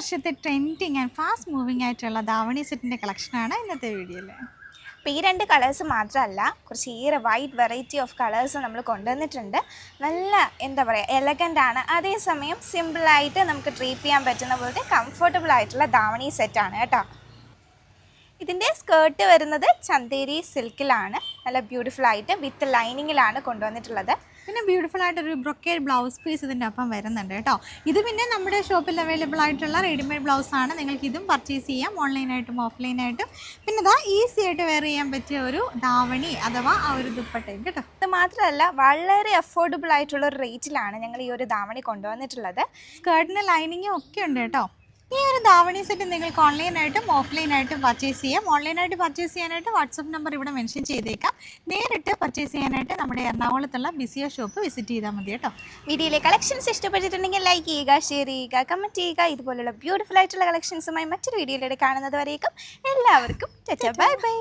വർഷത്തെ trending and fast moving ആയിട്ടുള്ള ധാവണി സെറ്റിൻ്റെ കളക്ഷനാണ് ഇന്നത്തെ വീഡിയോയിൽ. അപ്പോൾ ഈ രണ്ട് കളേഴ്സ് മാത്രമല്ല, കുറച്ചേറെ വൈഡ് വെറൈറ്റി ഓഫ് കളേഴ്സ് നമ്മൾ കൊണ്ടുവന്നിട്ടുണ്ട്. നല്ല എന്താ പറയുക, എലഗൻ്റ് ആണ്, അതേസമയം സിമ്പിളായിട്ട് നമുക്ക് ട്രീറ്റ് ചെയ്യാൻ പറ്റുന്ന പോലത്തെ കംഫർട്ടബിൾ ആയിട്ടുള്ള ധാവണി സെറ്റാണ് കേട്ടോ. ഇതിൻ്റെ സ്കേർട്ട് വരുന്നത് ചന്തേരി സിൽക്കിലാണ്, നല്ല ബ്യൂട്ടിഫുൾ ആയിട്ട് വിത്ത് ലൈനിങ്ങിലാണ് കൊണ്ടുവന്നിട്ടുള്ളത്. പിന്നെ ബ്യൂട്ടിഫുൾ ആയിട്ടൊരു ബ്രൊക്കേഡ് ബ്ലൗസ് പീസ് ഇതിൻ്റെ ഒപ്പം വരുന്നുണ്ട് കേട്ടോ. ഇത് പിന്നെ നമ്മുടെ ഷോപ്പിൽ അവൈലബിൾ ആയിട്ടുള്ള റെഡിമെയ്ഡ് ബ്ലൗസാണ്. നിങ്ങൾക്ക് ഇതും പർച്ചേസ് ചെയ്യാം, ഓൺലൈനായിട്ടും ഓഫ്ലൈനായിട്ടും. പിന്നെ ഇതാ ഈസി ആയിട്ട് വെയർ ചെയ്യാൻ പറ്റിയ ഒരു ധാവണി അഥവാ ആ ഒരു ദുപ്പട്ടയും കേട്ടോ. ഇത് മാത്രമല്ല, വളരെ അഫോർഡബിൾ ആയിട്ടുള്ള ഒരു റേറ്റിലാണ് ഞങ്ങൾ ഈ ഒരു ധാവണി കൊണ്ടുവന്നിട്ടുള്ളത്. സ്കേർട്ടിന് ലൈനിങ്ങും ഒക്കെ ഉണ്ട് കേട്ടോ. ഈ ഒരു ധാവണി സെറ്റ് നിങ്ങൾക്ക് ഓൺലൈനായിട്ടും ഓഫ്ലൈനായിട്ടും പർച്ചേസ് ചെയ്യാം. ഓൺലൈനായിട്ട് പർച്ചേസ് ചെയ്യാനായിട്ട് വാട്സപ്പ് നമ്പർ ഇവിടെ മെൻഷൻ ചെയ്തേക്കാം. നേരിട്ട് പർച്ചേസ് ചെയ്യാനായിട്ട് നമ്മുടെ എറണാകുളത്തുള്ള ബിസിയോ ഷോപ്പ് വിസിറ്റ് ചെയ്താൽ മതി കേട്ടോ. വീഡിയോയിലെ കളക്ഷൻസ് ഇഷ്ടപ്പെട്ടിട്ടുണ്ടെങ്കിൽ ലൈക്ക് ചെയ്യുക, ഷെയർ ചെയ്യുക, കമൻറ്റ് ചെയ്യുക. ഇതുപോലുള്ള ബ്യൂട്ടിഫുൾ ആയിട്ടുള്ള കളക്ഷൻസുമായി മറ്റൊരു വീഡിയോയിലൂടെ കാണുന്നത് വരേക്കും എല്ലാവർക്കും ബൈ ബൈ.